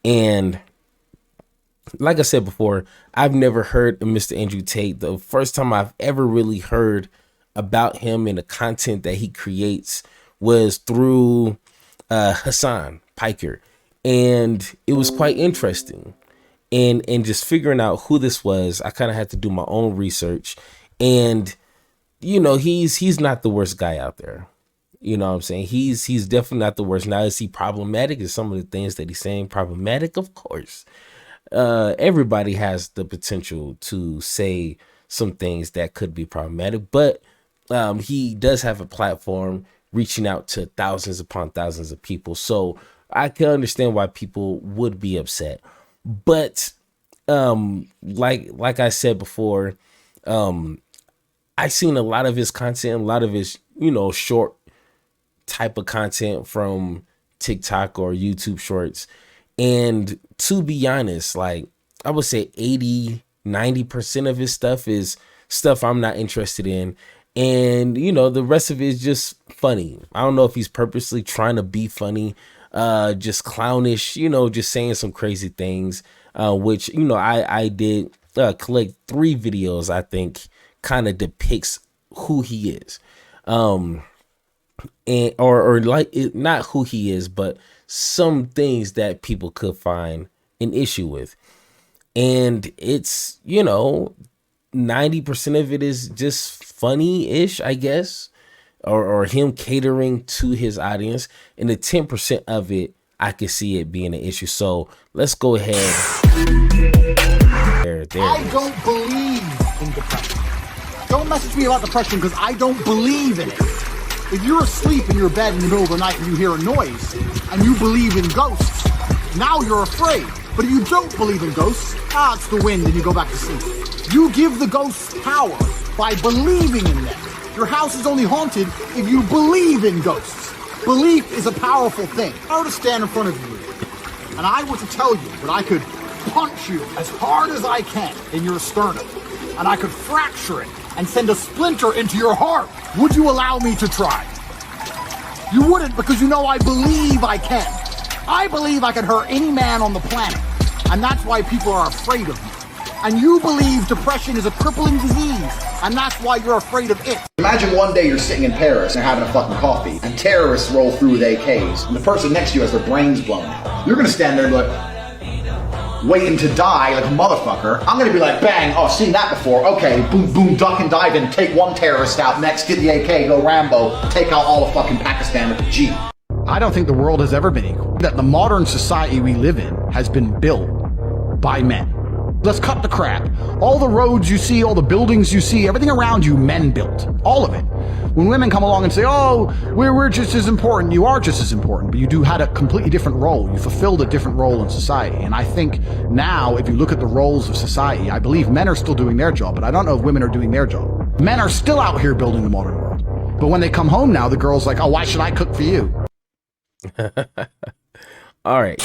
And like I said before, I've never heard of Mr. Andrew Tate. The first time I've ever really heard about him and the content that he creates was through Hassan Piker. And it was quite interesting. And just figuring out who this was, I kind of had to do my own research. And, you know, he's not the worst guy out there. You know what I'm saying? He's definitely not the worst. Now, is he problematic? Is some of the things that he's saying problematic? Of course. Everybody has the potential to say some things that could be problematic, but he does have a platform reaching out to thousands upon thousands of people. So I can understand why people would be upset. But like I said before, I've seen a lot of his content, a lot of his, you know, short type of content from TikTok or YouTube shorts. And to be honest, like I would say 80-90% of his stuff is stuff I'm not interested in. And, you know, the rest of it is just funny. I don't know if he's purposely trying to be funny, just clownish, you know, just saying some crazy things, which, you know, I did collect 3 videos, I think kind of depicts who he is. And or like it, not who he is, but some things that people could find an issue with. And it's, you know, 90% of it is just funny-ish, I guess, or him catering to his audience. And the 10% of it, I could see it being an issue. So let's go ahead. There I don't believe in depression. Don't message me about depression because I don't believe in it. If you're asleep in your bed in the middle of the night and you hear a noise and you believe in ghosts, now you're afraid. But if you don't believe in ghosts, it's the wind and you go back to sleep. You give the ghosts power by believing in them. Your house is only haunted if you believe in ghosts. Belief is a powerful thing. If I were to stand in front of you and I were to tell you that I could punch you as hard as I can in your sternum and I could fracture it and send a splinter into your heart, would you allow me to try? You wouldn't, because you know I believe I can. I believe I can hurt any man on the planet, and that's why people are afraid of me. And you believe depression is a crippling disease, and that's why you're afraid of it. Imagine one day you're sitting in Paris and having a fucking coffee, and terrorists roll through with AKs, and the person next to you has their brains blown out. You're gonna stand there and be like, waiting to die like a motherfucker. I'm gonna be like, bang, oh, seen that before. Okay, boom, boom, duck and dive in, take one terrorist out, next get the AK, go Rambo, take out all of fucking Pakistan with the Jeep. I don't think the world has ever been equal. That the modern society we live in has been built by men. Let's cut the crap. All the roads you see, all the buildings you see, everything around you, men built. All of it. When women come along and say, oh, we're just as important, you are just as important, but you had a completely different role. You fulfilled a different role in society. And I think now, if you look at the roles of society, I believe men are still doing their job, but I don't know if women are doing their job. Men are still out here building the modern world. But when they come home now, the girl's like, oh, why should I cook for you? All right.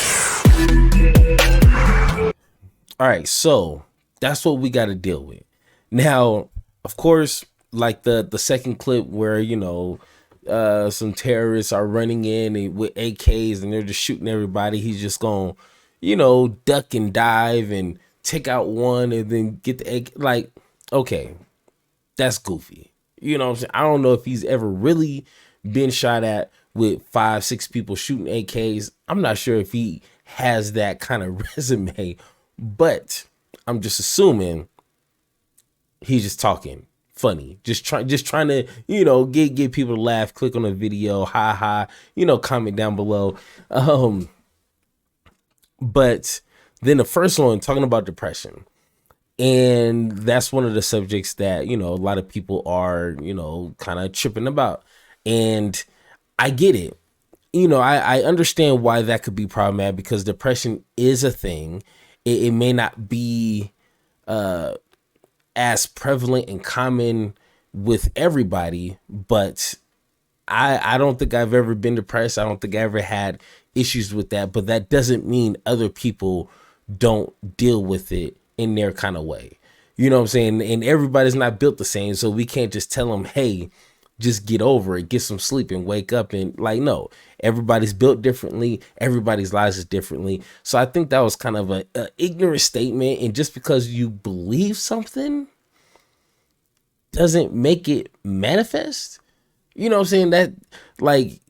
All right, so that's what we got to deal with. Now, of course, like the second clip where, you know, some terrorists are running in with AKs and they're just shooting everybody. He's just going to, you know, duck and dive and take out one and then get the AK. Like, okay, that's goofy. You know what I'm saying? I don't know if he's ever really been shot at with 5-6 people shooting AKs. I'm not sure if he has that kind of resume. But I'm just assuming he's just talking funny, just trying to, you know, get people to laugh, click on the video, ha, you know, comment down below. But then the first one talking about depression, and that's one of the subjects that, you know, a lot of people are, you know, kind of tripping about, and I get it. You know, I understand why that could be problematic because depression is a thing. It may not be as prevalent and common with everybody, but I don't think I've ever been depressed. I don't think I ever had issues with that, but that doesn't mean other people don't deal with it in their kind of way. You know what I'm saying? And everybody's not built the same, so we can't just tell them, hey, just get over it, get some sleep and wake up. And like, no, everybody's built differently. Everybody's lives is differently. So I think that was kind of a ignorant statement. And just because you believe something doesn't make it manifest. You know what I'm saying? That like,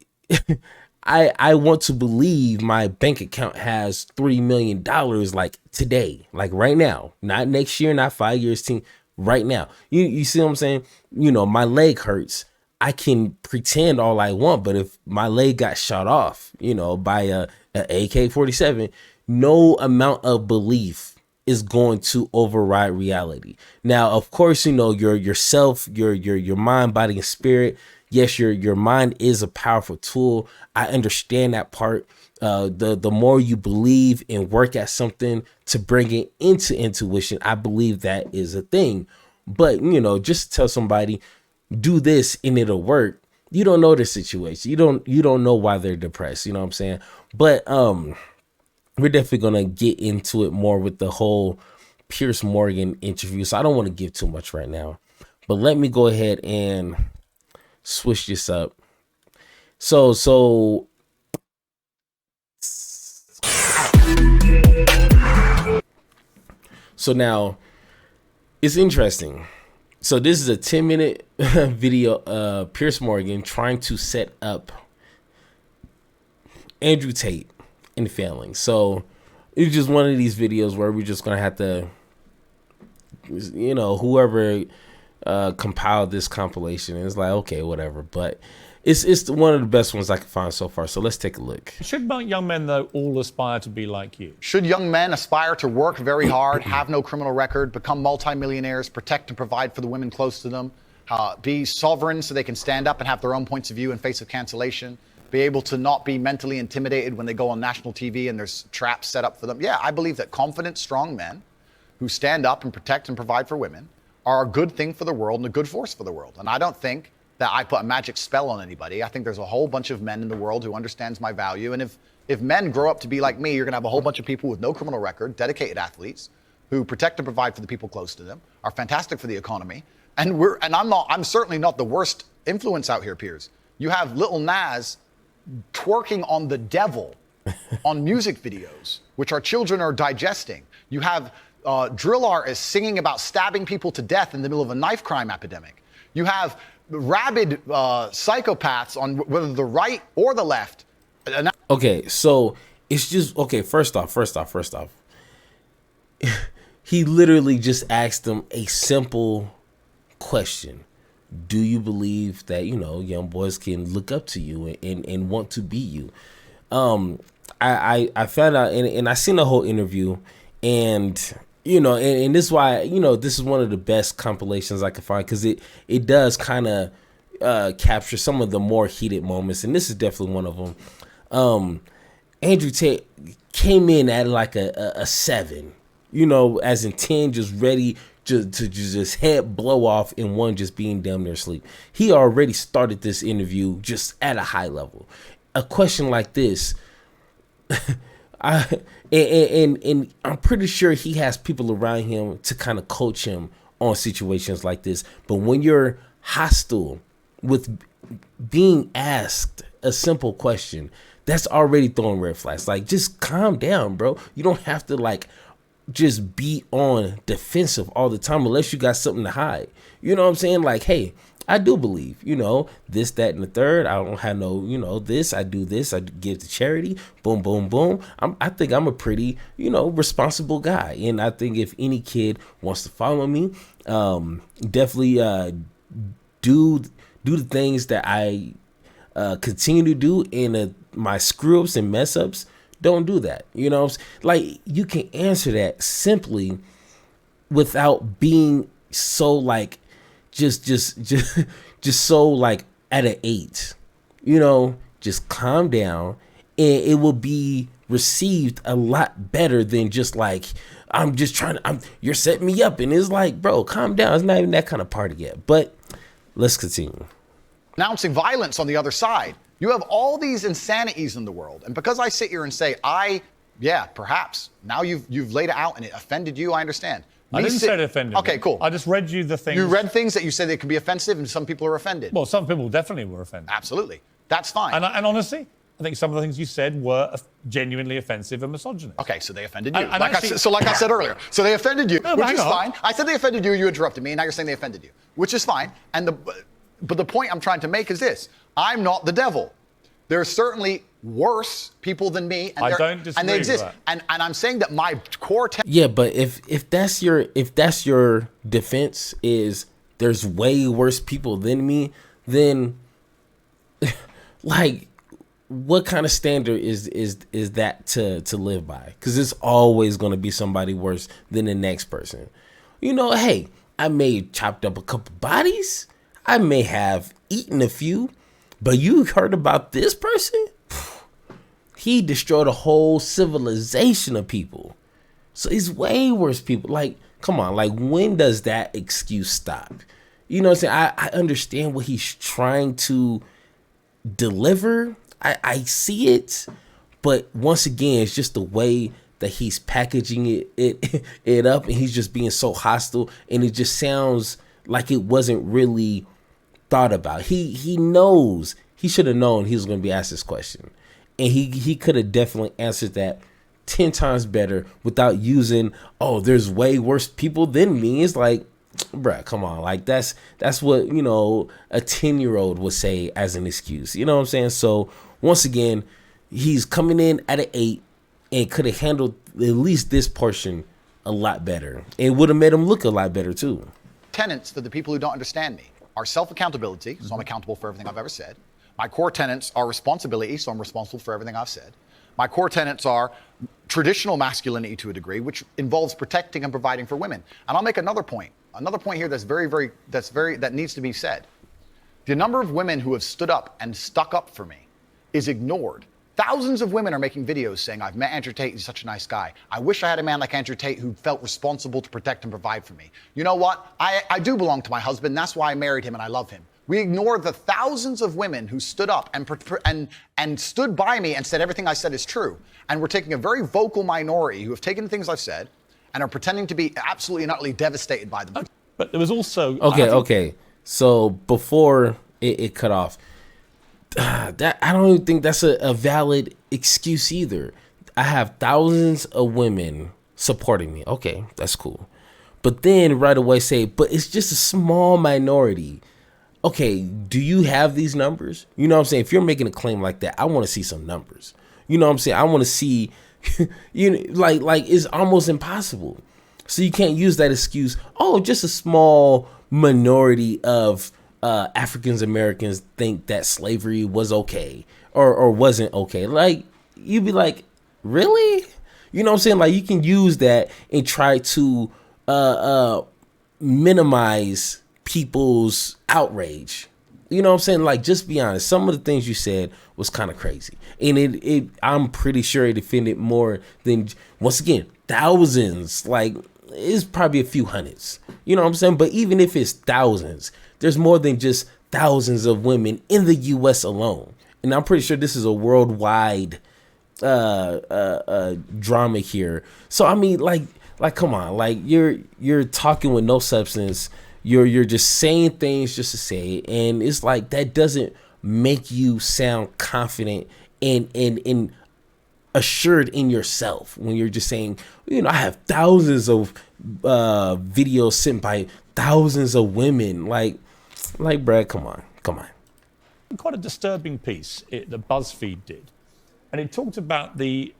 I want to believe my bank account has $3 million like today, like right now, not next year, not 5 years, team, right now. You see what I'm saying? You know, my leg hurts. I can pretend all I want, but if my leg got shot off, you know, by a AK-47, no amount of belief is going to override reality. Now, of course, you know, yourself, your mind, body, and spirit. Yes, your mind is a powerful tool. I understand that part. The more you believe and work at something to bring it into intuition, I believe that is a thing. But, you know, just tell somebody, do this and it'll work. You don't know the situation. You don't know why they're depressed. You know what I'm saying? But we're definitely gonna get into it more with the whole Piers Morgan interview. So I don't want to give too much right now. But let me go ahead and switch this up. So now it's interesting. So this is a 10-minute video, Piers Morgan trying to set up Andrew Tate and failing. So it's just one of these videos where we're just gonna have to, you know, whoever compiled this compilation is like, okay, whatever. But it's one of the best ones I can find so far. So let's take a look. Should young men, though, all aspire to be like you? Should young men aspire to work very hard, have no criminal record, become multimillionaires, protect and provide for the women close to them, be sovereign so they can stand up and have their own points of view in face of cancellation, be able to not be mentally intimidated when they go on national TV and there's traps set up for them? Yeah, I believe that confident, strong men who stand up and protect and provide for women are a good thing for the world and a good force for the world. And I don't think that I put a magic spell on anybody. I think there's a whole bunch of men in the world who understands my value. And if men grow up to be like me, you're gonna have a whole bunch of people with no criminal record, dedicated athletes, who protect and provide for the people close to them, are fantastic for the economy. And I'm certainly not the worst influence out here, Piers. You have Lil Nas twerking on the devil on music videos, which our children are digesting. You have drill artists singing about stabbing people to death in the middle of a knife crime epidemic. You have rabid psychopaths on whether the right or the left. Okay, so it's just, okay, first off, he literally just asked them a simple question. Do you believe that, you know, young boys can look up to you and want to be you? I found out, and I seen the whole interview, and you know, and this is why, you know, this is one of the best compilations I could find, because it does kind of capture some of the more heated moments, and this is definitely one of them. Andrew Tate came in at like a 7, you know, as in 10, just ready to just head blow off, and one just being damn near asleep. He already started this interview just at a high level. A question like this, and I'm pretty sure he has people around him to kind of coach him on situations like this. But when you're hostile with being asked a simple question, that's already throwing red flags. Like, just calm down, bro. You don't have to like just be on defensive all the time unless you got something to hide. You know what I'm saying? Like, hey, I do believe, you know, this, that, and the third. I don't have no, you know, this. I do this. I give to charity. Boom, boom, boom. I think I'm a pretty, you know, responsible guy. And I think if any kid wants to follow me, definitely do the things that I continue to do, in my screw ups and mess ups. Don't do that. You know, like, you can answer that simply without being so like just so like at an 8. You know, just calm down, and it will be received a lot better than just like, you're setting me up. And it's like, bro, calm down. It's not even that kind of party yet. But let's continue. Announcing violence on the other side. You have all these insanities in the world. And because I sit here and say, yeah, perhaps, now you've laid it out and it offended you, I understand. I didn't say it offended me. Okay, cool. I just read you the things. You read things that you said they could be offensive, and some people are offended. Well, some people definitely were offended. Absolutely. That's fine. And honestly, I think some of the things you said were genuinely offensive and misogynist. Okay, so they offended you. And like I said earlier, so they offended you, No, which is hang on. fine. I said they offended you, you interrupted me, and now you're saying they offended you, which is fine. But the point I'm trying to make is this: I'm not the devil. There are certainly worse people than me, and I don't disagree and they exist. with And I'm saying that my core. Yeah, but if that's your defense is there's way worse people than me, then like what kind of standard is that to live by? Because it's always going to be somebody worse than the next person. You know, hey, I may have chopped up a couple bodies, I may have eaten a few, but you heard about this person? He destroyed a whole civilization of people. So it's way worse people. Like, come on, like when does that excuse stop? You know what I'm saying? I understand what he's trying to deliver. I see it, but once again, it's just the way that he's packaging it up, and he's just being so hostile, and it just sounds like it wasn't really thought about. He knows, he should have known he was going to be asked this question, and he could have definitely answered that 10 times better without using, oh, there's way worse people than me. It's like, bruh, come on. Like that's what, you know, a 10-year-old would say as an excuse. You know what I'm saying? So once again, he's coming in at an 8 and could have handled at least this portion a lot better. It would have made him look a lot better too. Tenets for the people who don't understand me are self-accountability, so I'm accountable for everything I've ever said. My core tenets are responsibility, so I'm responsible for everything I've said. My core tenets are traditional masculinity to a degree, which involves protecting and providing for women. And I'll make another point here that needs to be said. The number of women who have stood up and stuck up for me is ignored. Thousands of women are making videos saying, I've met Andrew Tate, he's such a nice guy. I wish I had a man like Andrew Tate who felt responsible to protect and provide for me. You know what? I do belong to my husband, that's why I married him and I love him. We ignore the thousands of women who stood up and stood by me and said everything I said is true. And we're taking a very vocal minority who have taken the things I've said and are pretending to be absolutely and utterly devastated by them. But there was also... Okay. So before it cut off, that I don't even think that's a valid excuse either. I have thousands of women supporting me. Okay, that's cool. But then right away say, but it's just a small minority. Okay, do you have these numbers? You know what I'm saying? If you're making a claim like that, I want to see some numbers. You know what I'm saying? I want to see, you know, like it's almost impossible. So you can't use that excuse. Oh, just a small minority of African Americans think that slavery was okay or wasn't okay. Like, you'd be like, really? You know what I'm saying? Like, you can use that and try to minimize people's outrage. You know what I'm saying? Like, just be honest. Some of the things you said was kind of crazy. And I'm pretty sure it offended more than, once again, thousands. Like, it's probably a few hundreds. You know what I'm saying? But even if it's thousands, there's more than just thousands of women in the U.S. alone. And I'm pretty sure this is a worldwide drama here. So, I mean, like, come on. Like, you're talking with no substance. You're just saying things just to say it, and it's like that doesn't make you sound confident and assured in yourself when you're just saying, you know, I have thousands of videos sent by thousands of women. Like, Brad, come on. Quite a disturbing piece that BuzzFeed did, and it talked about the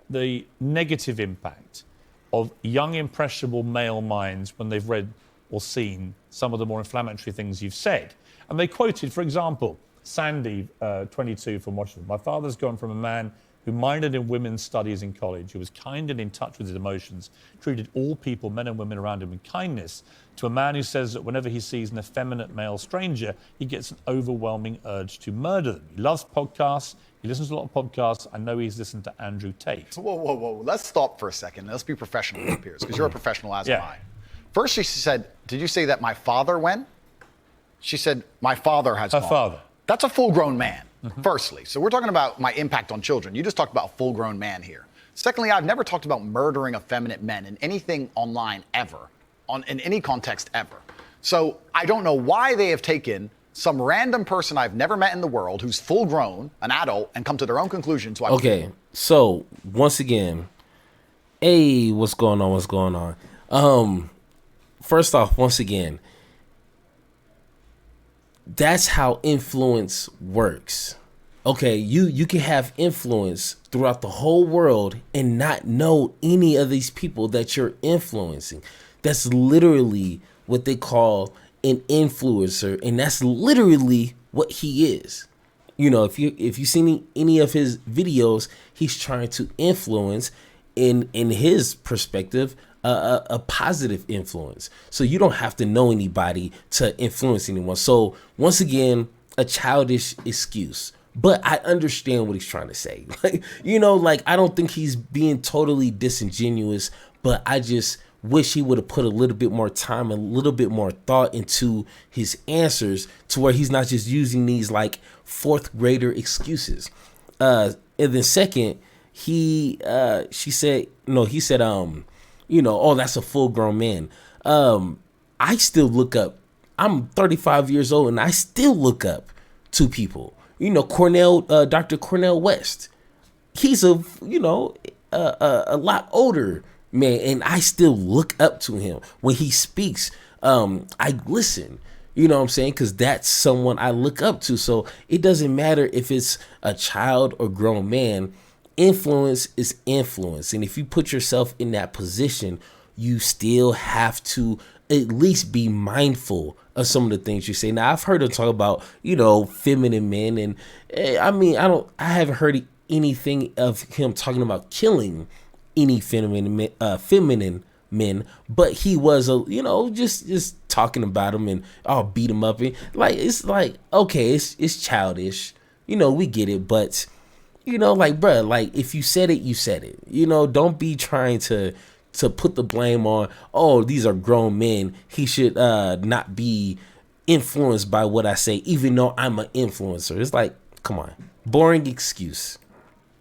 negative impact of young impressionable male minds when they've read or seen some of the more inflammatory things you've said. And they quoted, for example, Sandy, 22, from Washington. My father's gone from a man who minored in women's studies in college, who was kind and in touch with his emotions, treated all people, men and women around him, with kindness, to a man who says that whenever he sees an effeminate male stranger, he gets an overwhelming urge to murder them. He loves podcasts. He listens to a lot of podcasts. I know he's listened to Andrew Tate. Whoa. Let's stop for a second. Let's be professional here, Piers, because you're a professional as am I. First, she said, did you say that my father went? She said, my father has gone. Her father. That's a full-grown man, firstly. So we're talking about my impact on children. You just talked about a full-grown man here. Secondly, I've never talked about murdering effeminate men in anything online ever. in any context ever. So I don't know why they have taken some random person I've never met in the world who's full grown, an adult, and come to their own conclusion. So okay, so once again, hey, what's going on? What's going on? First off, once again, that's how influence works. Okay, you can have influence throughout the whole world and not know any of these people that you're influencing. That's literally what they call an influencer, and that's literally what he is. You know, if you see any of his videos, he's trying to influence in his perspective a positive influence. So you don't have to know anybody to influence anyone. So once again, a childish excuse. But I understand what he's trying to say. Like, you know, like, I don't think he's being totally disingenuous, but I just wish he would have put a little bit more time, a little bit more thought into his answers, to where he's not just using these like fourth grader excuses. And then second, he said, you know, oh, that's a full grown man. I still look up. I'm 35 years old and I still look up to people. You know, Dr. Cornel West. He's a lot older man, and I still look up to him when he speaks. I listen. You know what I'm saying? Because that's someone I look up to. So it doesn't matter if it's a child or grown man. Influence is influence, and if you put yourself in that position, you still have to at least be mindful of some of the things you say. Now, I've heard him talk about, you know, feminine men, and I haven't heard anything of him talking about killing any feminine men, but he was just talking about them and I'll beat him up, and like, it's like, okay, it's childish, you know, we get it, but you know, like, bruh, like, if you said it, you said it. You know, don't be trying to put the blame on, oh, these are grown men, he should not be influenced by what I say, even though I'm an influencer. It's like, come on, boring excuse.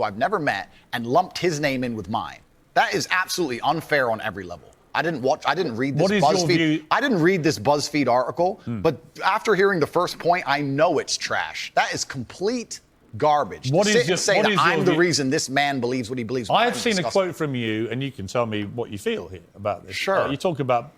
I've never met and lumped his name in with mine. That is absolutely unfair on every level. I didn't read this BuzzFeed. I didn't read this BuzzFeed article, but after hearing the first point, I know it's trash. That is complete garbage. I'm the reason this man believes what he believes. I have seen a quote from you, and you can tell me what you feel here about this. Sure. You talk about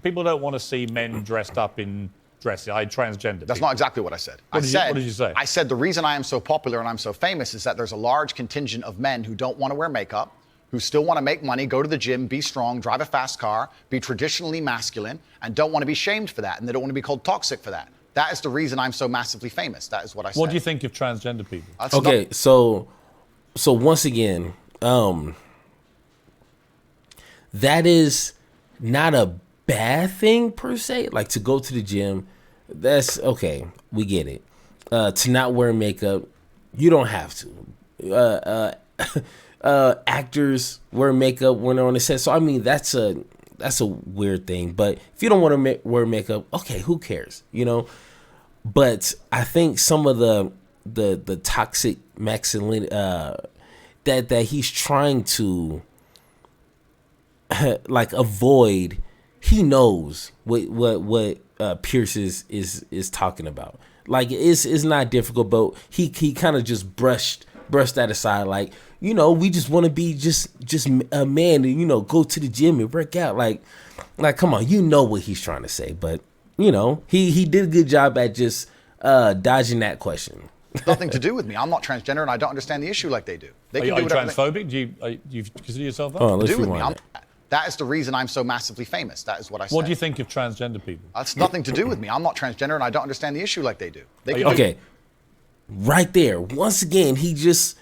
people don't want to see men dressed up in dresses. Transgender. That's not exactly what I said. What did you say? I said the reason I am so popular and I'm so famous is that there's a large contingent of men who don't want to wear makeup, who still want to make money, go to the gym, be strong, drive a fast car, be traditionally masculine, and don't want to be shamed for that, and they don't want to be called toxic for that. That is the reason I'm so massively famous. That is what I said. What do you think of transgender people? Okay, so once again, that is not a bad thing per se. Like, to go to the gym, that's okay. We get it. To not wear makeup, you don't have to. Actors wear makeup when they're on the set. So I mean, that's a weird thing. But if you don't want to wear makeup, okay, who cares? You know. But I think some of the toxic masculinity that he's trying to like avoid, he knows what Piers is talking about. Like, it's not difficult, but he kind of just brushed that aside. Like, you know, we just want to be just a man and, you know, go to the gym and work out. Like come on, you know what he's trying to say, but. You know, he did a good job at just dodging that question. Nothing to do with me. I'm not transgender, and I don't understand the issue like they do. Are you transphobic? Do you consider yourself that? Let's rewind that. That is the reason I'm so massively famous. That is what I said. What do you think of transgender people? That's nothing to do with me. I'm not transgender, and I don't understand the issue like they do. Okay, right there. Once again, he just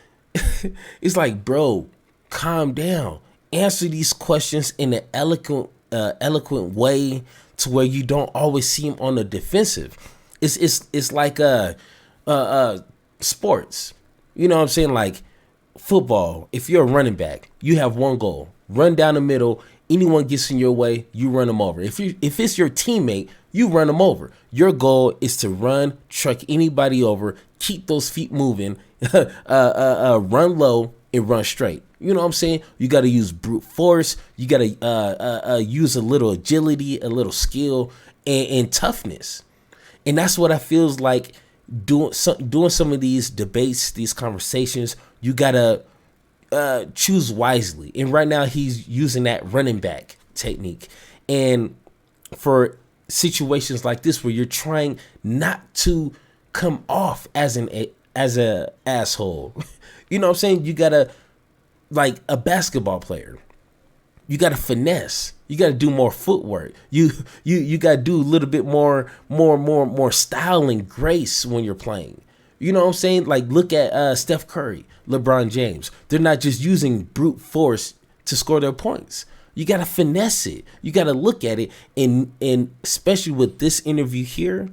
it's like, bro, calm down. Answer these questions in an eloquent way, to where you don't always seem on the defensive. It's like sports. You know what I'm saying? Like football, if you're a running back, you have one goal: run down the middle. Anyone gets in your way, you run them over. If it's your teammate, you run them over. Your goal is to run, truck anybody over, keep those feet moving, run low and run straight. You know what I'm saying? You got to use brute force. You got to use a little agility, a little skill, and toughness. And that's what I feels like doing some of these debates, these conversations. You got to choose wisely. And right now he's using that running back technique. And for situations like this where you're trying not to come off as a asshole, you know what I'm saying? You gotta, like a basketball player, you gotta finesse. You gotta do more footwork. You gotta do a little bit more style and grace when you're playing. You know what I'm saying? Like look at Steph Curry, LeBron James. They're not just using brute force to score their points. You got to finesse it. You got to look at it. And especially with this interview here,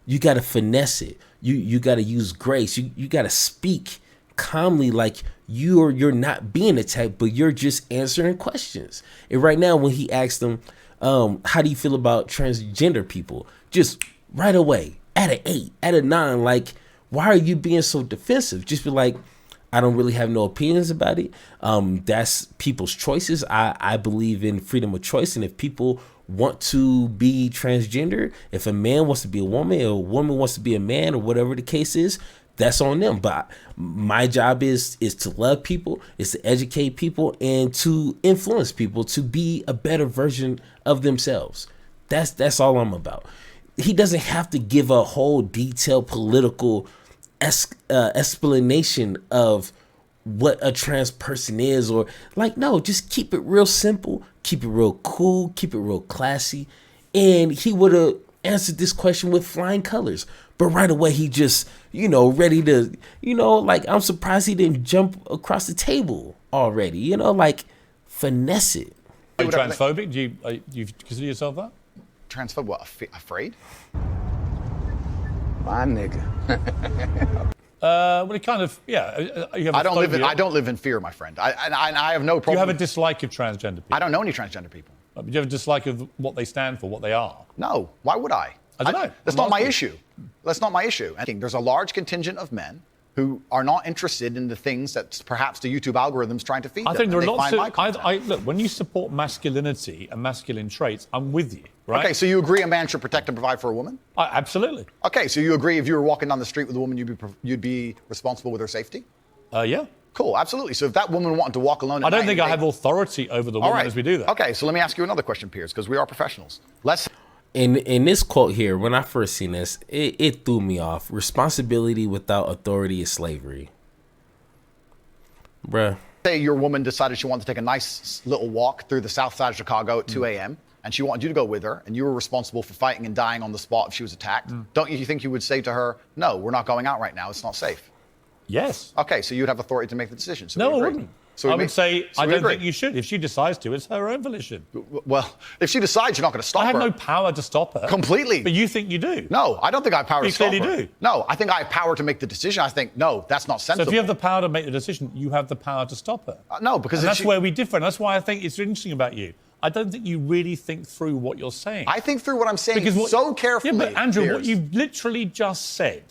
you got to finesse it. You got to use grace. You got to speak calmly, like you're not being attacked, but you're just answering questions. And right now, when he asked them, how do you feel about transgender people? Just right away, at an 8, at a 9, like, why are you being so defensive? Just be like, I don't really have no opinions about it. That's people's choices. I believe in freedom of choice. And if people want to be transgender, if a man wants to be a woman or a woman wants to be a man or whatever the case is, that's on them. But my job is to love people, is to educate people, and to influence people to be a better version of themselves. That's all I'm about. He doesn't have to give a whole detailed political explanation of what a trans person is, or like, no, just keep it real simple, keep it real cool, keep it real classy. And he would have answered this question with flying colors. But right away, he just, ready to, like, I'm surprised he didn't jump across the table already, like, finesse it. Are you transphobic? Do you consider yourself that? Transphobic? What, afraid? My nigga. Well, it kind of, yeah. You have I don't live in fear, my friend. I have no problem. Do you have a dislike of transgender people? I don't know any transgender people. Do you have a dislike of what they stand for, what they are? No. Why would I? I don't know. That's not my issue. That's not my issue. I think there's a large contingent of men who are not interested in the things that perhaps the YouTube algorithm's trying to feed them. I think there are lots of... look, when you support masculinity and masculine traits, I'm with you, right? Okay, so you agree a man should protect and provide for a woman? Absolutely. Okay, so you agree if you were walking down the street with a woman, you'd be responsible with her safety? Yeah. Cool, absolutely. So if that woman wanted to walk alone at I don't night think I have authority over the woman as we do that. Okay, so let me ask you another question, Piers, because we are professionals. In this quote here, when I first seen this, it threw me off. Responsibility without authority is slavery. Bruh. Say your woman decided she wanted to take a nice little walk through the south side of Chicago at 2 a.m., and she wanted you to go with her, and you were responsible for fighting and dying on the spot if she was attacked. Don't you think you would say to her, no, we're not going out right now, it's not safe? Yes. Okay, so you'd have authority to make the decision. So no, I wouldn't. So I would say, I don't think you should. If she decides to, it's her own volition. Well, if she decides, you're not going to stop her. I have no power to stop her. Completely. But you think you do. No, I don't think I have power to stop her. You clearly do. No, I think I have power to make the decision. I think, no, that's not sensible. So if you have the power to make the decision, you have the power to stop her. No, because that's where we differ. And that's why I think it's interesting about you. I don't think you really think through what you're saying. I think through what I'm saying so carefully. Yeah, but Andrew, what you've literally just said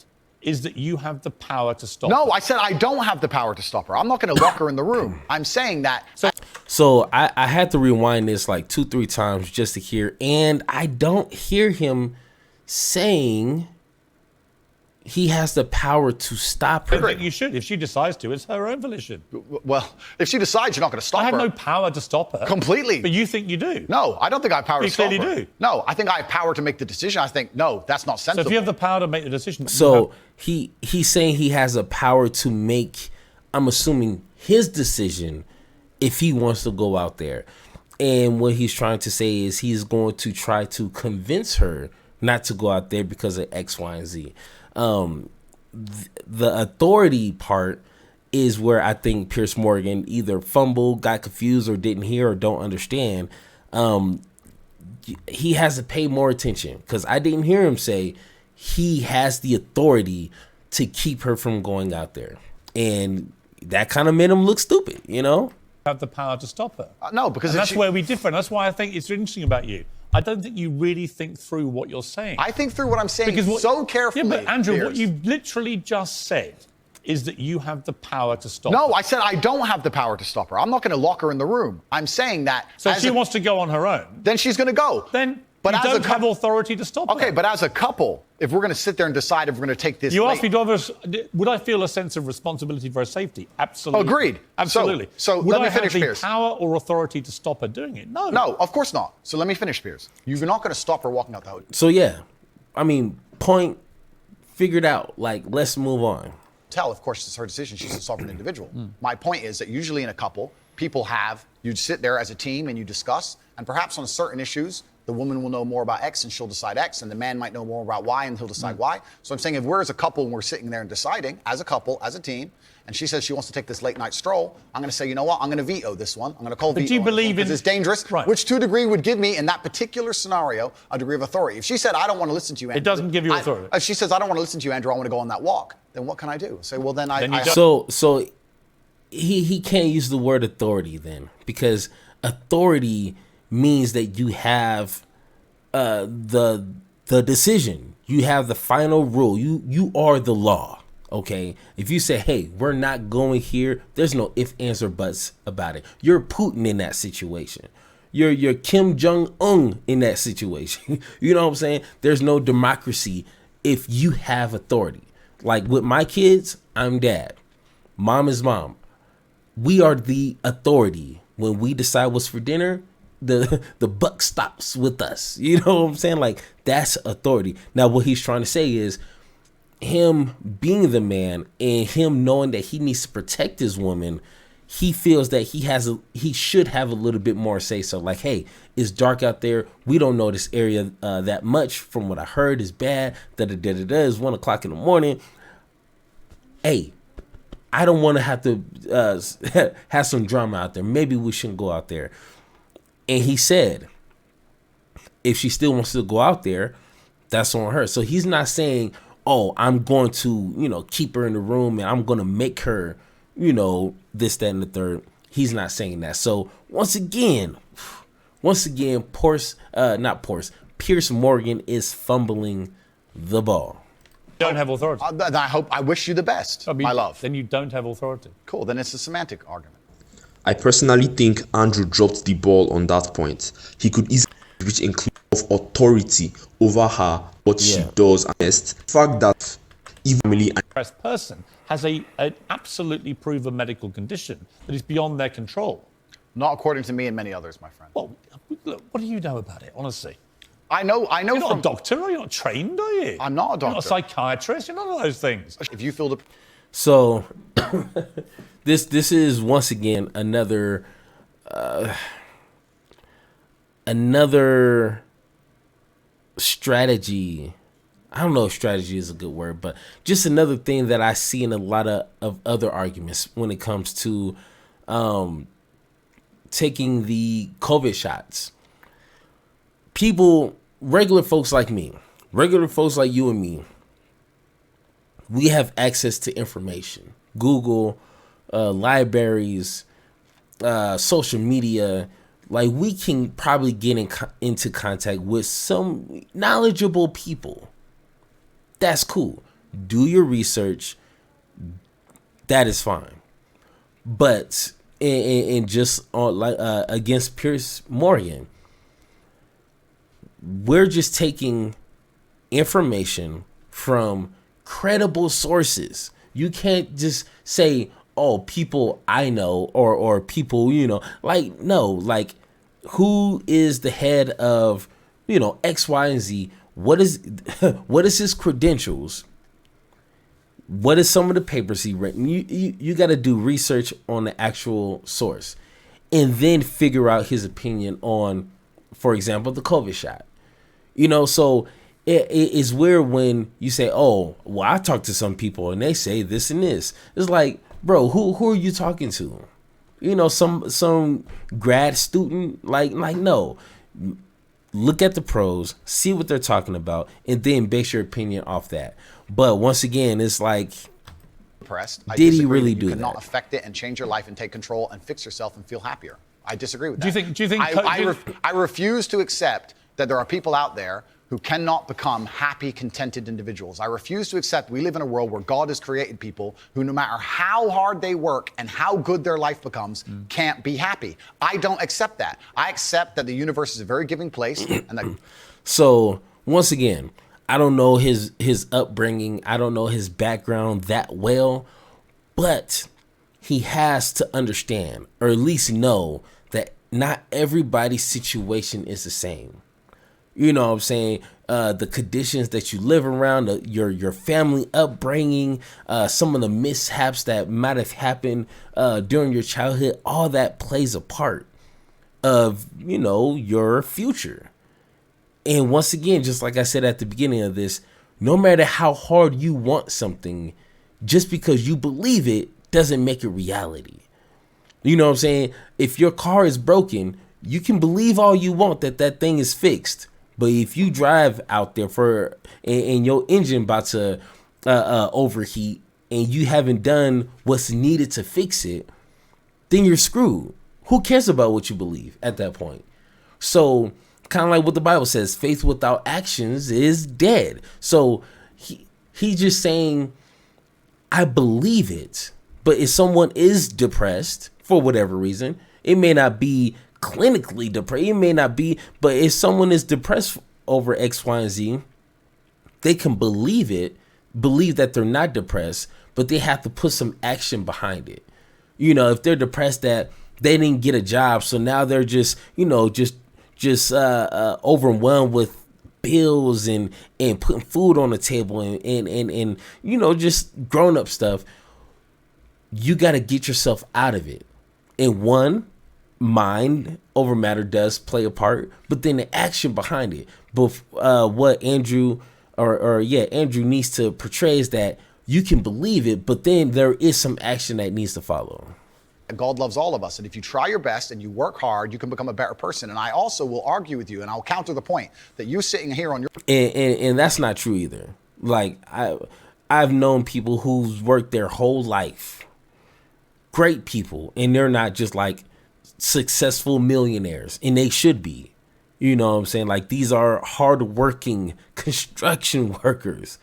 is that you have the power to stop her. No, I said I don't have the power to stop her. I'm not going to lock her in the room. I'm saying that. So I had to rewind this like 2-3 times just to hear, and I don't hear him saying he has the power to stop her. I think you should. If she decides to, it's her own volition. Well, if she decides, you're not going to stop her. I have no power to stop her. Completely. But you think you do. No, I don't think I have power to stop her. You clearly do. No, I think I have power to make the decision. I think, no, that's not sensible. So if you have the power to make the decision... So he's saying he has a power to make, I'm assuming, his decision if he wants to go out there. And what he's trying to say is he's going to try to convince her not to go out there because of X, Y, and Z. The authority part is where I think Piers Morgan either fumbled, got confused, or didn't hear or don't understand. He has to pay more attention, because I didn't hear him say he has the authority to keep her from going out there. And that kind of made him look stupid, Have the power to stop her. No, because that's where we differ. And that's why I think it's interesting about you. I don't think you really think through what you're saying. I think through what I'm saying so carefully. Yeah, but Andrew, what you've literally just said is that you have the power to stop No, her. I said I don't have the power to stop her. I'm not going to lock her in the room. I'm saying that. So if she wants to go on her own, then she's going to go. Then but you as don't have authority to stop her. Okay, but as a couple, if we're going to sit there and decide if we're going to take this, you asked me, would I feel a sense of responsibility for her safety? Absolutely. Agreed. Absolutely. So would let me I finish, have the Piers. power or authority to stop her doing it? No. No, of course not. So let me finish, Piers. You're not going to stop her walking out the hotel. So yeah, I mean, point figured out. Like, let's move on. Of course, it's her decision. She's a sovereign individual. My point is that usually in a couple, you'd sit there as a team and you discuss, and perhaps on certain issues, the woman will know more about X and she'll decide X, and the man might know more about Y and he'll decide Y. So I'm saying if we're as a couple and we're sitting there and deciding, as a couple, as a team, and she says she wants to take this late night stroll, I'm going to say, you know what, I'm going to veto this one. I'm going to call veto. Do you believe because it's dangerous, right, which to a degree would give me, in that particular scenario, a degree of authority. If she said, I don't want to listen to you, Andrew. It doesn't give you authority. If she says, I don't want to listen to you, Andrew, I want to go on that walk, then what can I do? Say, well, then So he can't use the word authority then, because authority means that you have the decision. You have the final rule. You are the law. Okay, if you say, hey, we're not going here, there's no ifs, ands, or buts about it. You're Putin in that situation. You're Kim Jong-un in that situation. You know what I'm saying? There's no democracy if you have authority. Like with my kids, I'm dad. Mom is mom. We are the authority. When we decide what's for dinner, the buck stops with us. You know what I'm saying? Like, that's authority. Now, what he's trying to say is him being the man and him knowing that he needs to protect his woman, he feels that he should have a little bit more say so. Like, hey, it's dark out there. We don't know this area that much. From what I heard, is bad. It's 1 o'clock in the morning. Hey, I don't want to have to have some drama out there. Maybe we shouldn't go out there. And he said, if she still wants to go out there, that's on her. So he's not saying, oh, I'm going to, keep her in the room and I'm going to make her, this, that, and the third. He's not saying that. So once again, Piers Morgan is fumbling the ball. Don't have authority. I wish you the best, my love. Then you don't have authority. Cool. Then it's a semantic argument. I personally think Andrew dropped the ball on that point. He could easily reach a claim of authority over her, what she does. And the fact that even family and person has an absolutely proven medical condition that is beyond their control. Not according to me and many others, my friend. Well, look, what do you know about it, honestly? I know. You're not a doctor, are you? You're not trained, are you? I'm not a doctor. You're not a psychiatrist. You're none of those things. If you feel the... So this is once again another strategy. I don't know if strategy is a good word, but just another thing that I see in a lot of other arguments when it comes to taking the COVID shots. People, regular folks like me, regular folks like you and me, we have access to information. Google, libraries, social media. Like, we can probably get into contact with some knowledgeable people. That's cool. Do your research. That is fine. But and just on against Piers Morgan, we're just taking information from credible sources. You can't just say, oh, people I know or people, like, no, like, who is the head of, X, Y, and Z? What is his credentials? What is some of the papers he written? You got to do research on the actual source and then figure out his opinion on, for example, the COVID shot. So it's weird when you say, oh, well, I talked to some people and they say this and this. It's like, bro, who are you talking to? Some grad student? Like no. Look at the pros, see what they're talking about, and then base your opinion off that. But once again, it's like, did he really do that? You cannot affect it and change your life and take control and fix yourself and feel happier. I disagree with that. Do you think? I refuse to accept that there are people out there who cannot become happy, contented individuals. I refuse to accept we live in a world where God has created people who, no matter how hard they work and how good their life becomes, can't be happy. I don't accept that. I accept that the universe is a very giving place. And that. So once again, I don't know his upbringing. I don't know his background that well, but he has to understand, or at least know, that not everybody's situation is the same. You know what I'm saying? The conditions that you live around, your family upbringing, some of the mishaps that might have happened during your childhood, all that plays a part of, you know, your future. And once again, just like I said at the beginning of this, no matter how hard you want something, just because you believe it doesn't make it reality. You know what I'm saying? If your car is broken, you can believe all you want that that thing is fixed. But if you drive out there and your engine about to overheat and you haven't done what's needed to fix it, then you're screwed. Who cares about what you believe at that point? So kind of like what the Bible says, faith without actions is dead. So he's just saying, I believe it. But if someone is depressed for whatever reason, it may not be clinically depressed, it may not be, but if someone is depressed over X, Y, and Z, they can believe it, believe that they're not depressed, but they have to put some action behind it. You know, if they're depressed that they didn't get a job, so now they're just, you know, just overwhelmed with bills and putting food on the table and you know, just grown up stuff. You got to get yourself out of it. And one, mind over matter does play a part, but then the action behind it. But what Andrew Andrew needs to portray is that you can believe it, but then there is some action that needs to follow. God loves all of us, and if you try your best and you work hard, you can become a better person. And I also will argue with you, and I'll counter the point that you sitting here on your and that's not true either. Like I've known people who's worked their whole life, great people, and they're not just like successful millionaires, and they should be. You know what I'm saying? Like, these are hardworking construction workers,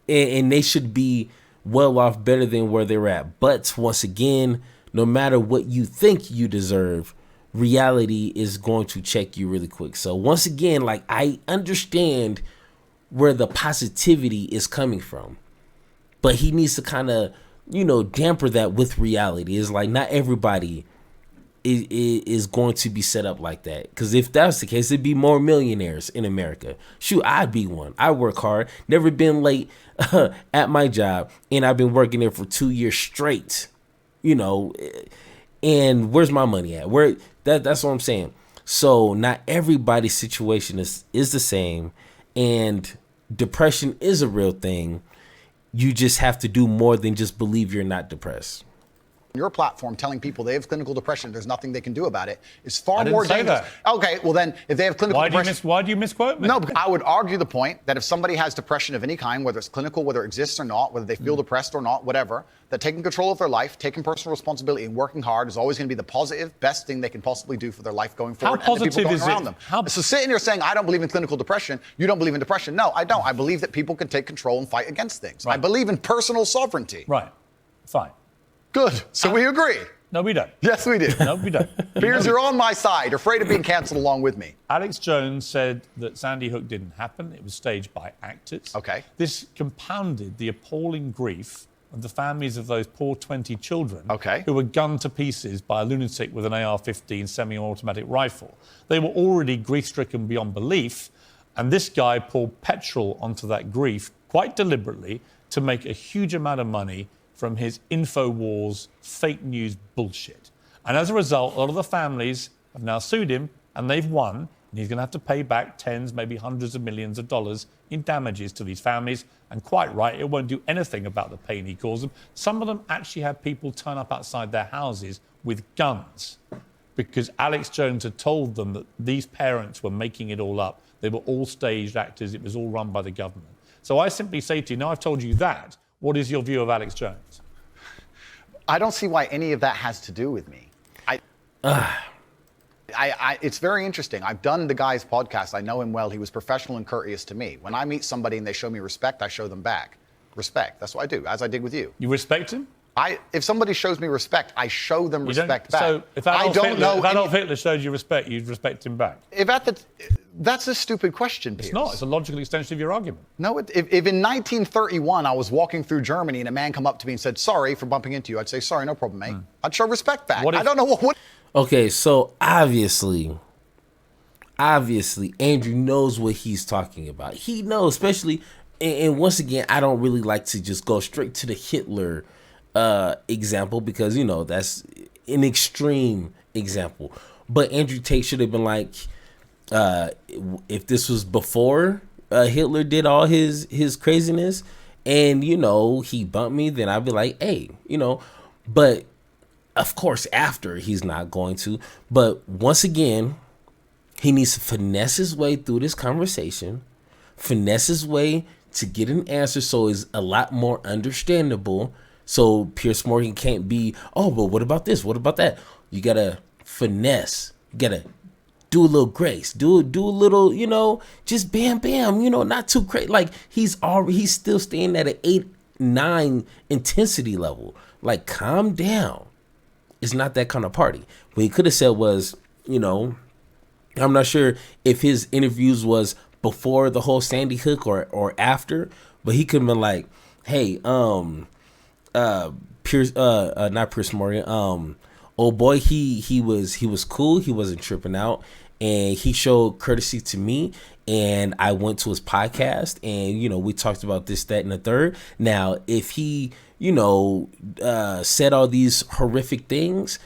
and they should be well off, better than where they're at. But once again, no matter what you think you deserve, reality is going to check you really quick. So once again, like, I understand where the positivity is coming from, but he needs to kind of, you know, damper that with reality. It's like, not everybody is going to be set up like that. Because if that's the case, it'd be more millionaires in America. Shoot, I'd be one. I work hard, never been late at my job, and I've been working there for 2 years straight. You know, and where's my money at? That's what I'm saying. So not everybody's situation is the same, and depression is a real thing. You just have to do more than just believe you're not depressed. Your platform telling people they have clinical depression, there's nothing they can do about it, is far I didn't more say dangerous. that. Okay, well then, if they have clinical depression... Why do you misquote me? No, because I would argue the point that if somebody has depression of any kind, whether it's clinical, whether it exists or not, whether they feel depressed or not, whatever, that taking control of their life, taking personal responsibility, and working hard is always going to be the positive, best thing they can possibly do for their life going forward. How positive and the people is going around it? them. So sitting here saying, I don't believe in clinical depression, you don't believe in depression. No, I don't. I believe that people can take control and fight against things. Right. I believe in personal sovereignty. Right. Fine. Good. So we agree. No, we don't. Yes, we do. No, we don't. Piers, you're on my side. Afraid of being cancelled along with me. Alex Jones said that Sandy Hook didn't happen. It was staged by actors. Okay. This compounded the appalling grief of the families of those poor 20 children who were gunned to pieces by a lunatic with an AR-15 semi-automatic rifle. They were already grief-stricken beyond belief, and this guy poured petrol onto that grief quite deliberately to make a huge amount of money from his InfoWars fake news bullshit. And as a result, a lot of the families have now sued him, and they've won, and he's going to have to pay back tens, maybe hundreds of millions of dollars in damages to these families. And quite right, it won't do anything about the pain he caused them. Some of them actually had people turn up outside their houses with guns because Alex Jones had told them that these parents were making it all up. They were all staged actors. It was all run by the government. So I simply say to you, now I've told you that, what is your view of Alex Jones? I don't see why any of that has to do with me. It's very interesting. I've done the guy's podcast. I know him well. He was professional and courteous to me. When I meet somebody and they show me respect, I show them back. Respect. That's what I do, as I did with you. You respect him? If somebody shows me respect, I show them respect back. So if Adolf Hitler showed you respect, you'd respect him back? That's a stupid question, Piers. It's not. It's a logical extension of your argument. No, if in 1931 I was walking through Germany and a man come up to me and said, sorry for bumping into you, I'd say, sorry, no problem, mate. I'd show respect back. I don't know what... Okay, so obviously, Andrew knows what he's talking about. He knows, especially, and once again, I don't really like to just go straight to the Hitler example because, you know, that's an extreme example. But Andrew Tate should have been like, if this was before Hitler did all his craziness and, you know, he bumped me, then I'd be like, hey, you know, but of course, after he's not going to. But once again, he needs to finesse his way through this conversation, finesse his way to get an answer so it's a lot more understandable. So Piers Morgan can't be, oh, but what about this? What about that? You got to finesse. You got to do a little grace. Do a little, you know, just bam, bam, you know, not too crazy. Like he's still staying at an 8-9 intensity level. Like calm down. It's not that kind of party. What he could have said was, you know, I'm not sure if his interviews was before the whole Sandy Hook or after, but he could have been like, hey, not Piers Morgan, old boy, he was cool, he wasn't tripping out, and he showed courtesy to me, and I went to his podcast, and, you know, we talked about this, that, and the third. Now, if he, you know, said all these horrific things,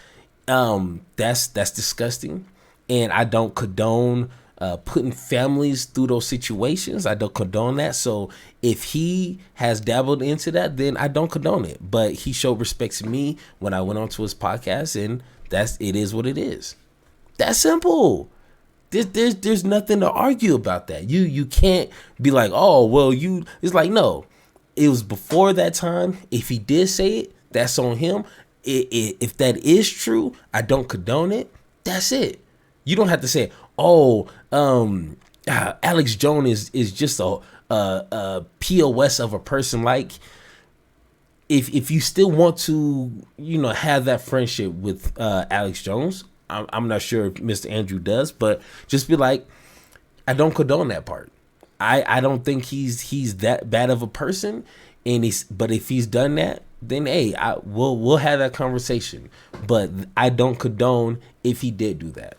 that's disgusting, and I don't condone putting families through those situations. I don't condone that. So if he has dabbled into that, then I don't condone it. But he showed respect to me when I went onto his podcast, and it is what it is. That's simple. There's nothing to argue about that. You can't be like, oh well, it's like, no. It was before that time. If he did say it, that's on him. If that is true, I don't condone it. That's it. You don't have to say, oh, Alex Jones is just a POS of a person. Like, if you still want to, you know, have that friendship with Alex Jones, I'm not sure if Mr. Andrew does, but just be like, I don't condone that part. I don't think he's that bad of a person, but if he's done that, then hey, we'll have that conversation. But I don't condone if he did do that.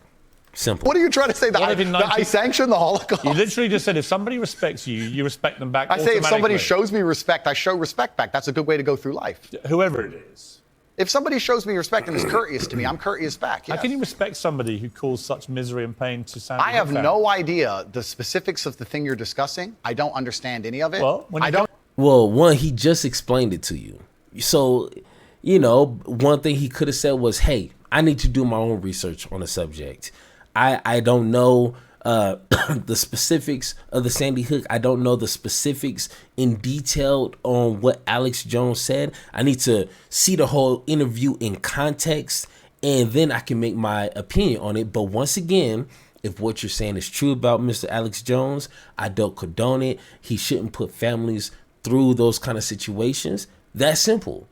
Simple. What are you trying to say? That I sanction the Holocaust? You literally just said if somebody respects you, you respect them back. I say if somebody shows me respect, I show respect back. That's a good way to go through life. Whoever it is. If somebody shows me respect and is courteous to me, I'm courteous back. Yes. How can you respect somebody who caused such misery and pain to Sandy? I have no idea the specifics of the thing you're discussing. I don't understand any of it. Well, one, he just explained it to you. So, you know, one thing he could have said was, hey, I need to do my own research on the subject. I don't know the specifics of the Sandy Hook. I don't know the specifics in detail on what Alex Jones said. I need to see the whole interview in context, and then I can make my opinion on it. But once again, if what you're saying is true about Mr. Alex Jones, I don't condone it. He shouldn't put families through those kind of situations. That's simple.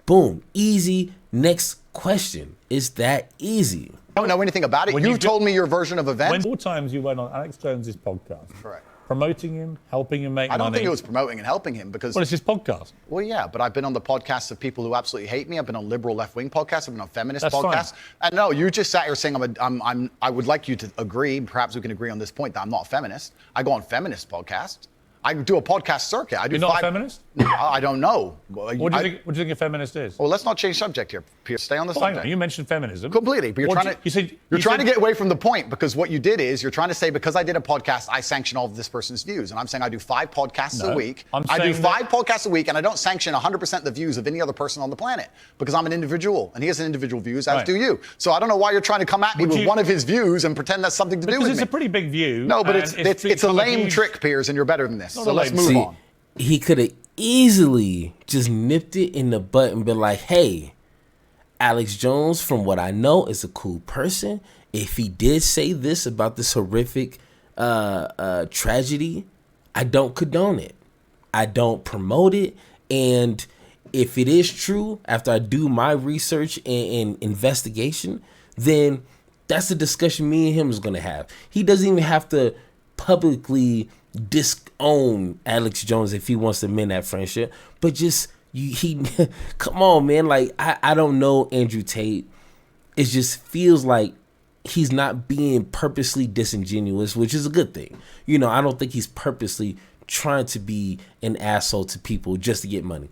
Boom. Easy. Next question. It's that easy. I don't know anything about it. You told me your version of events. 4 times you went on Alex Jones's podcast. Correct. Promoting him, helping him make money. I don't think it was promoting and helping him because... Well, it's his podcast. Well, yeah, but I've been on the podcasts of people who absolutely hate me. I've been on liberal left-wing podcasts. I've been on feminist podcasts. Fine. And no, you just sat here saying I would like you to agree, perhaps we can agree on this point, that I'm not a feminist. I go on feminist podcasts. I do a podcast circuit. You're not a feminist? I don't know. What do you think a feminist is? Well, let's not change subject here, Piers. Stay on the subject. You mentioned feminism. Completely. But you're trying to get away from the point, because what you did is you're trying to say, because I did a podcast, I sanction all of this person's views. And I'm saying I do 5 podcasts a week. I do 5 podcasts a week, and I don't sanction 100% the views of any other person on the planet, because I'm an individual, and he has an individual views, as do you. So I don't know why you're trying to come at me with one of his views and pretend that's something to do with me. Because it's a pretty big view. No, but it's a lame trick, Piers, and you're better than this. So let's move on. He could have easily just nipped it in the butt and been like, hey, Alex Jones, from what I know, is a cool person, if he did say this about this horrific tragedy, I don't condone it. I don't promote it. And if it is true, after I do my research and investigation, then that's the discussion me and him is going to have. He doesn't even have to publicly disown Alex Jones if he wants to mend that friendship. But just, he come on, man. Like, I don't know Andrew Tate. It just feels like he's not being purposely disingenuous, which is a good thing. You know, I don't think he's purposely trying to be an asshole to people just to get money.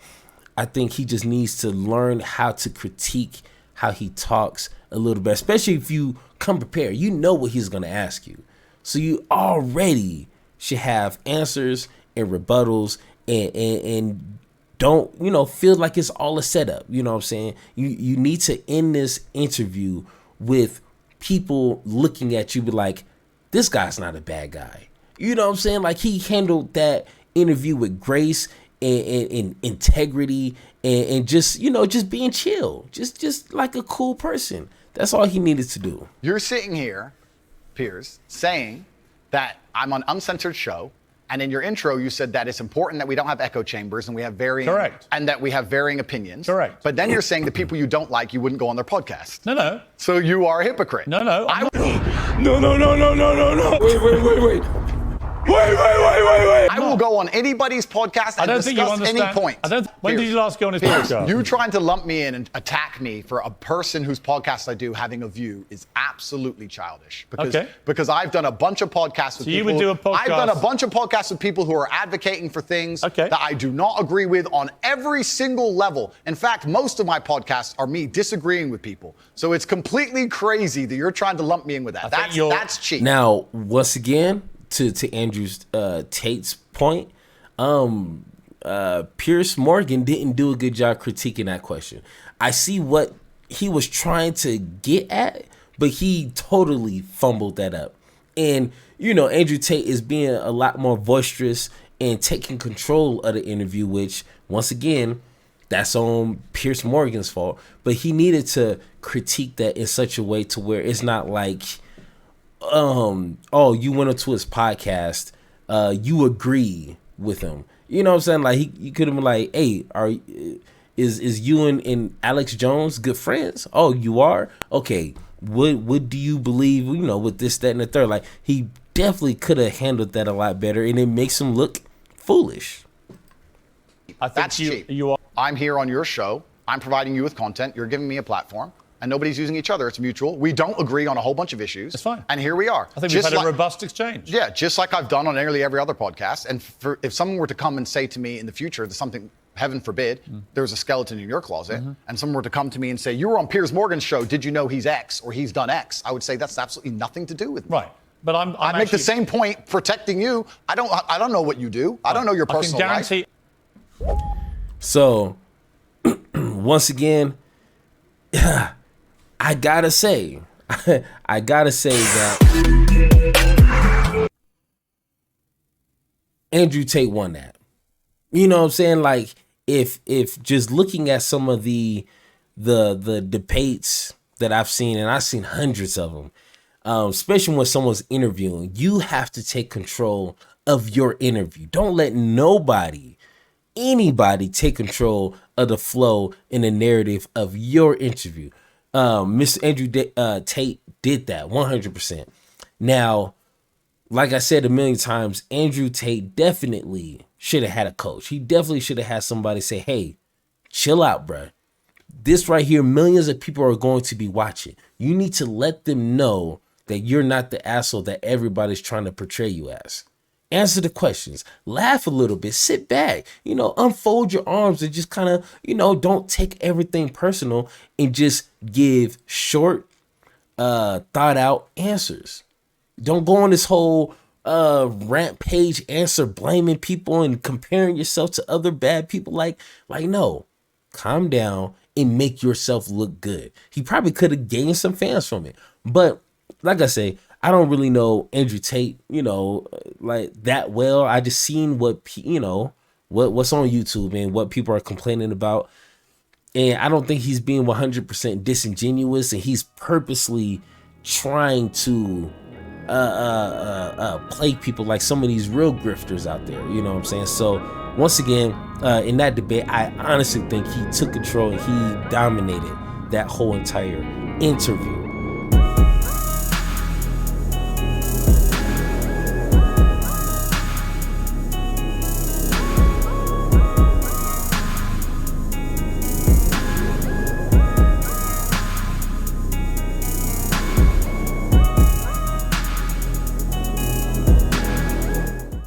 I think he just needs to learn how to critique how he talks a little bit, especially if you come prepared. You know what he's going to ask you. So you already should have answers and rebuttals and don't, you know, feel like it's all a setup. You know what I'm saying? You need to end this interview with people looking at you be like, this guy's not a bad guy. You know what I'm saying? Like, he handled that interview with grace and integrity and just, you know, just being chill. Just like a cool person. That's all he needed to do. You're sitting here, Piers, saying that I'm on Uncensored Show, and in your intro you said that it's important that we don't have echo chambers and we have varying Correct. and that we have varying opinions. Correct. But then you're saying the people you don't like, you wouldn't go on their podcast. No. So you are a hypocrite. No. No. Wait. I will go on anybody's podcast I and don't think you discuss understand. any point. When did you last go on his podcast? You trying to lump me in and attack me for a person whose podcast I do having a view is absolutely childish. Because I've done a bunch of podcasts with people. You would do a podcast. I've done a bunch of podcasts with people who are advocating for things that I do not agree with on every single level. In fact, most of my podcasts are me disagreeing with people. So it's completely crazy that you're trying to lump me in with that. That's cheap. Now, once again, to Andrew Tate's point, Piers Morgan didn't do a good job critiquing that question. I see what he was trying to get at, but he totally fumbled that up. And, you know, Andrew Tate is being a lot more boisterous and taking control of the interview, which, once again, that's on Piers Morgan's fault. But he needed to critique that in such a way to where it's not like, oh, you went onto his podcast, you agree with him. You know what I'm saying? Like, he could have been like, hey, is you and Alex Jones good friends? Oh, you are? Okay. What do you believe, you know, with this, that, and the third? Like, he definitely could have handled that a lot better, and it makes him look foolish. I think That's cheap. You are. I'm here on your show. I'm providing you with content. You're giving me a platform. And nobody's using each other. It's mutual. We don't agree on a whole bunch of issues. That's fine. And here we are. I think we've had a robust exchange. Yeah, just like I've done on nearly every other podcast. And if someone were to come and say to me in the future that something, heaven forbid, there's a skeleton in your closet, and someone were to come to me and say, you were on Piers Morgan's show, did you know he's X or he's done X? I would say that's absolutely nothing to do with me. Right. But I make the same point protecting you. I don't know what you do. I don't know your personal life. So, once again, I gotta say that Andrew Tate won that. You know what I'm saying? Like, if just looking at some of the debates that I've seen, and I've seen hundreds of them, especially when someone's interviewing, you have to take control of your interview. Don't let anybody take control of the flow and the narrative of your interview. Mr. Andrew Tate did that 100%. Now, like I said a million times, Andrew Tate definitely should have had a coach. He definitely should have had somebody say, hey, chill out, bruh. This right here, millions of people are going to be watching. You need to let them know that you're not the asshole that everybody's trying to portray you as. Answer the questions, laugh a little bit, sit back, you know, unfold your arms and just kind of, you know, don't take everything personal and just give short, thought out answers. Don't go on this whole rampage answer, blaming people and comparing yourself to other bad people. Like no, calm down and make yourself look good. He probably could have gained some fans from it. But like I say, I don't really know Andrew Tate, you know, like that well. I just seen what, you know, what's on YouTube and what people are complaining about. And I don't think he's being 100% disingenuous, and he's purposely trying to play people like some of these real grifters out there. You know what I'm saying? So once again, in that debate, I honestly think he took control and he dominated that whole entire interview.